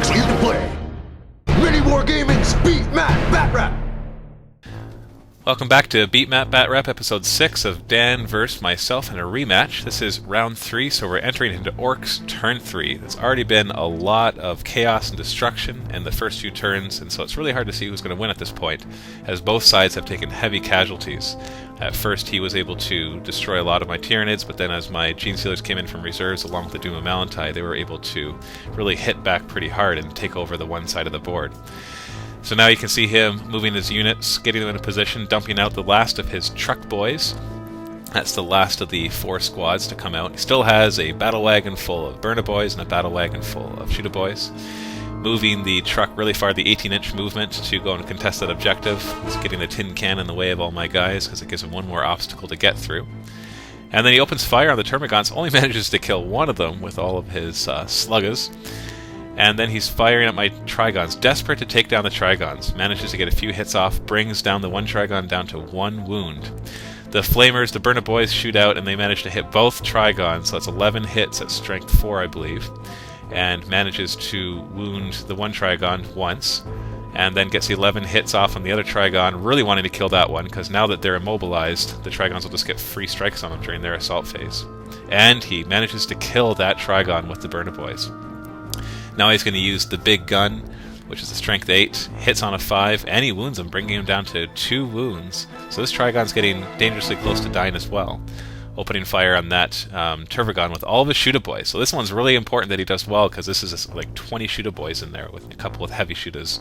Orks leave to play. Mini War Gaming's Beat Matt Batrep. Welcome back to Beat Matt Batrep, episode 6 of Dan vs. myself in a rematch. This is round 3, so we're entering into Orks Turn 3. There's already been a lot of chaos and destruction in the first few turns, and so it's really hard to see who's going to win at this point, as both sides have taken heavy casualties. At first he was able to destroy a lot of my Tyranids, but then as my Gene Stealers came in from reserves along with the Doom of Malantai, they were able to really hit back pretty hard and take over the one side of the board. So now you can see him moving his units, getting them in a position, dumping out the last of his truck boys. That's the last of the 4 squads to come out. He still has a battle wagon full of burner boys and a battle wagon full of shooter boys. Moving the truck really far, the 18-inch movement to go and contest that objective. He's getting a tin can in the way of all my guys because it gives him one more obstacle to get through. And then he opens fire on the Termagants, only manages to kill one of them with all of his sluggers. And then he's firing at my Trigons, desperate to take down the Trigons. Manages to get a few hits off, brings down the one Trigon down to 1 wound. The Flamers, the Burner Boys, shoot out, and they manage to hit both Trigons, so that's 11 hits at strength 4, I believe. And manages to wound the one Trigon once, and then gets the 11 hits off on the other Trigon, really wanting to kill that one, because now that they're immobilized, the Trigons will just get free strikes on them during their assault phase. And he manages to kill that Trigon with the Burner Boys. Now he's going to use the big gun, which is a strength 8, hits on a 5, and he wounds him, bringing him down to 2 wounds. So this Trigon's getting dangerously close to dying as well. Opening fire on that Tervagon with all of his shooter boys. So this one's really important that he does well, because this is like 20 shooter boys in there, with a couple with heavy shooters.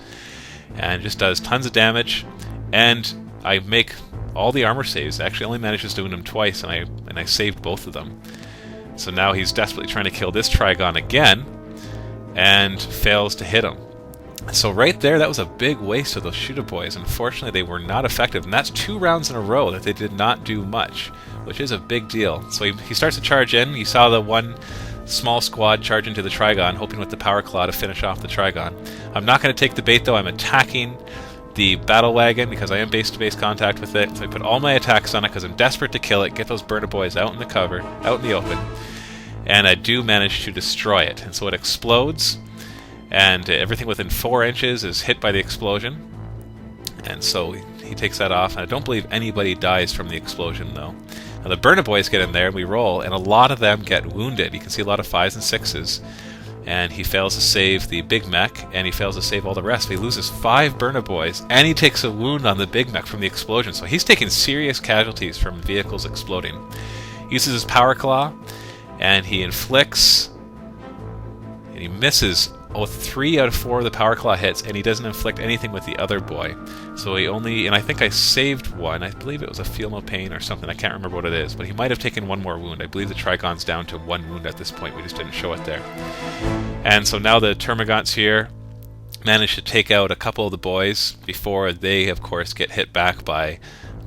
And just does tons of damage, and I make all the armor saves. Actually only manages to wound him twice, and I saved both of them. So now he's desperately trying to kill this Trigon again, and fails to hit him. So right there, that was a big waste of those shooter boys. Unfortunately, they were not effective, and that's 2 rounds in a row that they did not do much, which is a big deal. So he starts to charge in. You saw the one small squad charge into the Trigon, hoping with the Power Claw to finish off the Trigon. I'm not going to take the bait, though. I'm attacking the battle wagon because I am base-to-base contact with it. So I put all my attacks on it because I'm desperate to kill it, get those burner boys out in the cover, out in the open. And I do manage to destroy it. And so it explodes, and everything within 4 inches is hit by the explosion. And so he takes that off, and I don't believe anybody dies from the explosion, though. Now the Burner Boys get in there, and we roll, and a lot of them get wounded. You can see a lot of 5s and 6s. And he fails to save the Big Mech, and he fails to save all the rest. He loses 5 Burner Boys, and he takes a wound on the Big Mech from the explosion. So he's taking serious casualties from vehicles exploding. He uses his Power Claw, and he inflicts, and he misses 3 out of 4 of the Power Claw hits, and he doesn't inflict anything with the other boy. So he only, and I think I saved one. I believe it was a Feel No Pain or something. I can't remember what it is, but he might have taken 1 more wound. I believe the Trigon's down to 1 wound at this point. We just didn't show it there. And so now the Termagants here manage to take out a couple of the boys before they, of course, get hit back by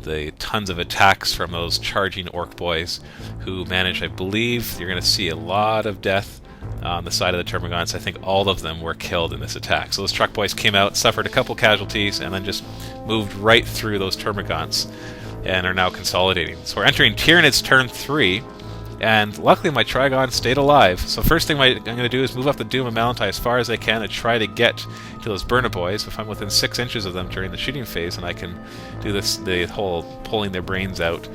the tons of attacks from those charging Ork boys, who manage, I believe, you're going to see a lot of death on the side of the Termagants. I think all of them were killed in this attack. So those truck boys came out, suffered a couple casualties, and then just moved right through those Termagants and are now consolidating. So we're entering Tyranids Turn 3, and luckily my Trigon stayed alive. So first thing I'm going to do is move up the Doom of Malantai as far as I can and try to get to those Burner Boys. If I'm within 6 inches of them during the shooting phase, and I can do this, the whole pulling their brains out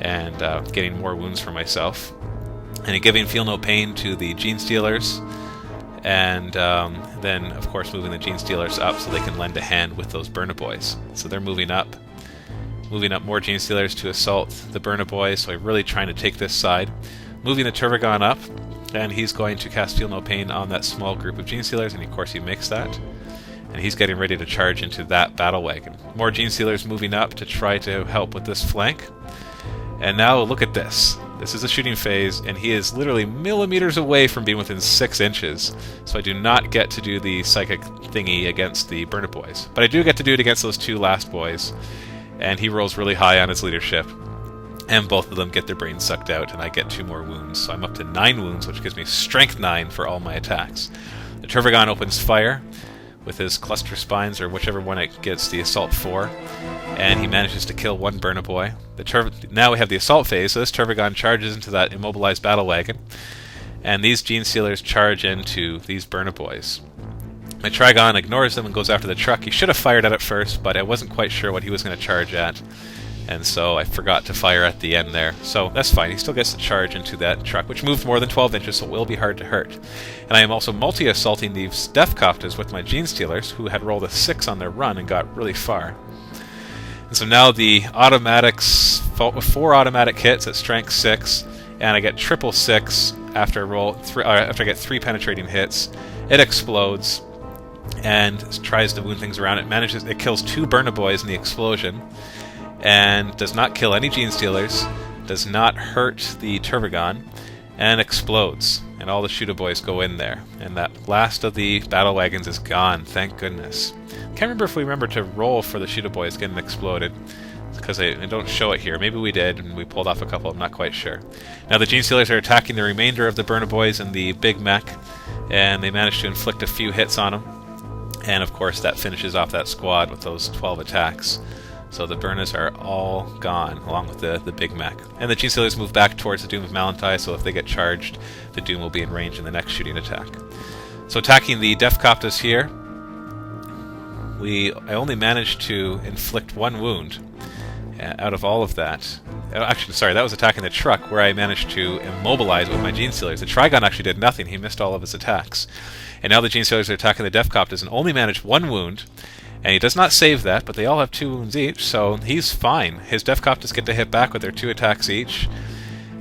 and getting more wounds for myself. And giving Feel No Pain to the Gene Stealers, and then, of course, moving the Gene Stealers up so they can lend a hand with those Burner Boys. So they're moving up more Gene Stealers to assault the Burner Boys, so I'm really trying to take this side. Moving the Tervagon up, and he's going to cast Feel No Pain on that small group of Gene Stealers, and of course he makes that. And he's getting ready to charge into that battle wagon. More Gene Stealers moving up to try to help with this flank. And now look at this. This is a shooting phase, and he is literally millimeters away from being within 6 inches. So I do not get to do the psychic thingy against the Burner Boys. But I do get to do it against those 2 last boys. And he rolls really high on his leadership. And both of them get their brains sucked out, and I get 2 more wounds. So I'm up to 9 wounds, which gives me strength 9 for all my attacks. The Tervagon opens fire with his cluster spines, or whichever one it gets the assault 4. And he manages to kill 1 Burner Boy. Now we have the assault phase, so this Tervagon charges into that immobilized battle wagon, and these Gene Stealers charge into these Burner Boys. My Trigon ignores them and goes after the truck. He should have fired at it first, but I wasn't quite sure what he was going to charge at. And so I forgot to fire at the end there. So that's fine. He still gets to charge into that truck, which moved more than 12 inches, so it will be hard to hurt. And I am also multi-assaulting these Deathcopters with my Gene Stealers, who had rolled a 6 on their run and got really far. And so now the automatics, 4 automatic hits at strength 6, and I get triple 6 after after I get 3 penetrating hits. It explodes and tries to wound things around. It kills 2 Burnaboys in the explosion, and does not kill any Gene Stealers, does not hurt the Turbogon, and explodes. And all the Shooter-Boys go in there. And that last of the battle wagons is gone, thank goodness. Can't remember if we remember to roll for the Shooter-Boys getting exploded, because I don't show it here. Maybe we did, and we pulled off a couple, I'm not quite sure. Now the Gene Stealers are attacking the remainder of the Burnaboys and the Big Mech, and they manage to inflict a few hits on them. And of course that finishes off that squad with those 12 attacks. So the Burnas are all gone, along with the Big Mech. And the Gene Stealers move back towards the Doom of Malantai, so if they get charged, the Doom will be in range in the next shooting attack. So attacking the Deathcopters here, I only managed to inflict 1 wound out of all of that. Actually, sorry, that was attacking the truck, where I managed to immobilize with my Gene Stealers. The Trigon actually did nothing, he missed all of his attacks. And now the Gene Stealers are attacking the Deathcopters and only managed 1 wound. And he does not save that, but they all have 2 wounds each, so he's fine. His Deathcopters get to hit back with their 2 attacks each.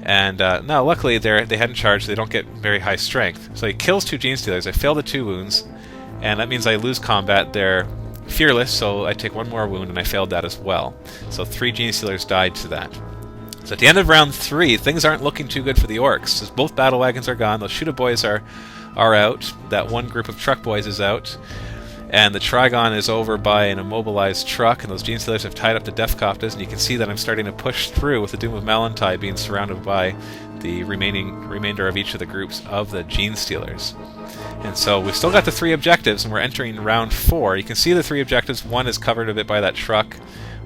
And now, luckily, they hadn't charged, they don't get very high strength. So he kills 2 Gene Stealers, I fail the 2 wounds, and that means I lose combat. They're fearless, so I take 1 more wound, and I failed that as well. So 3 Gene Stealers died to that. So at the end of round 3, things aren't looking too good for the Orks, as both battle wagons are gone, those Shooter-Boys are out, that one group of Truck Boys is out, and the Trigon is over by an immobilized truck, and those Gene Stealers have tied up the Deathcopters, and you can see that I'm starting to push through with the Doom of Malantai being surrounded by the remainder of each of the groups of the Gene Stealers. And so we've still got the 3 objectives, and we're entering round 4. You can see the 3 objectives. 1 is covered a bit by that truck.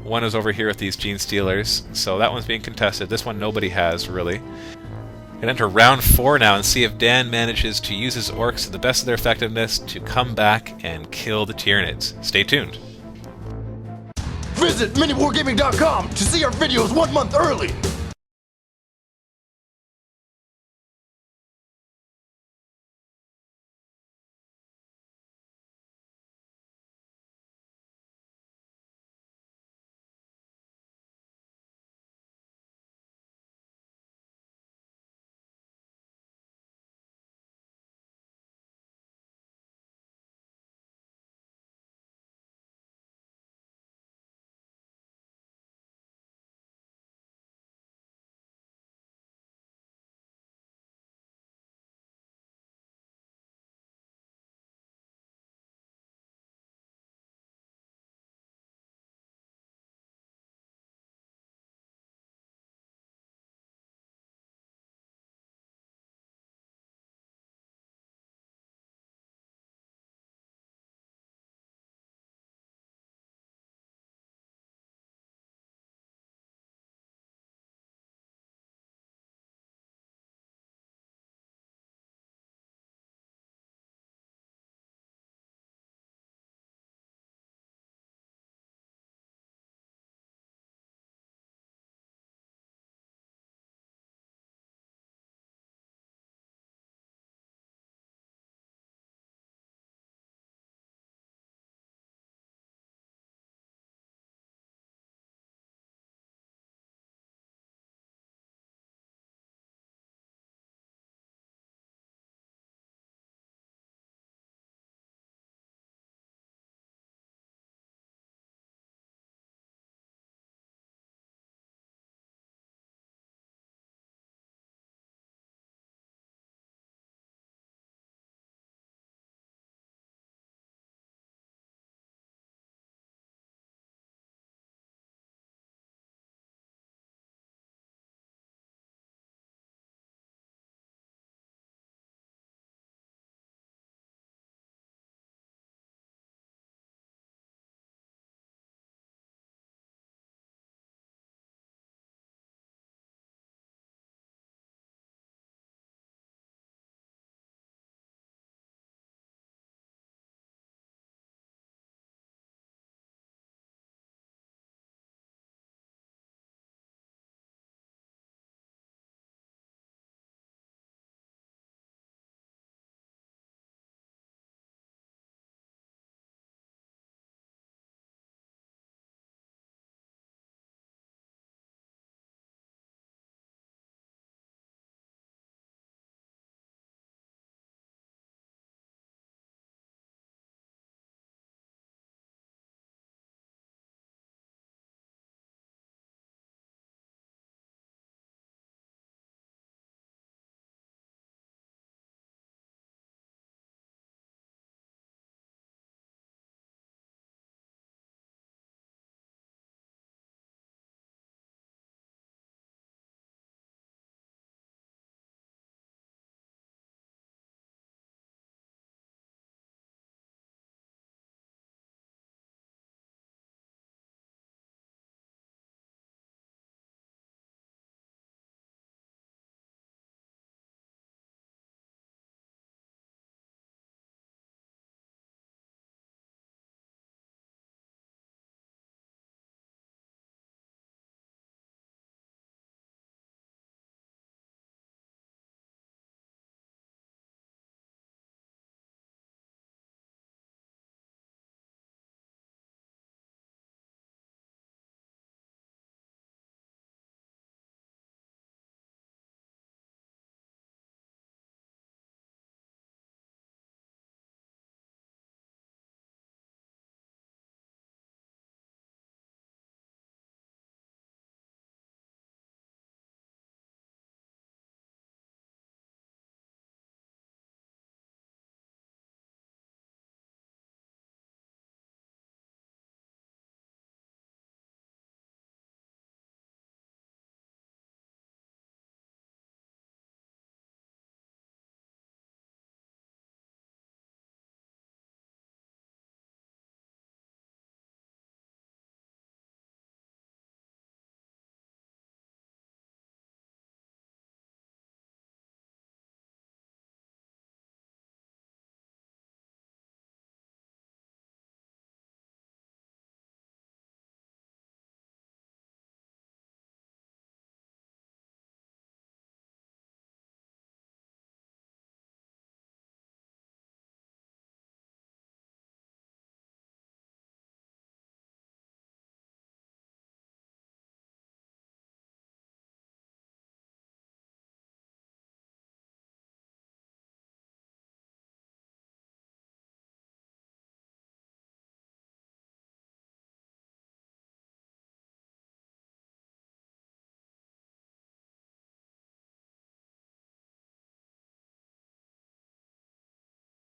1 is over here with these Gene Stealers, so that one's being contested. This one nobody has, really. We're going to enter round 4 now and see if Dan manages to use his Orks to the best of their effectiveness to come back and kill the Tyranids. Stay tuned. Visit miniwargaming.com to see our videos 1 month early.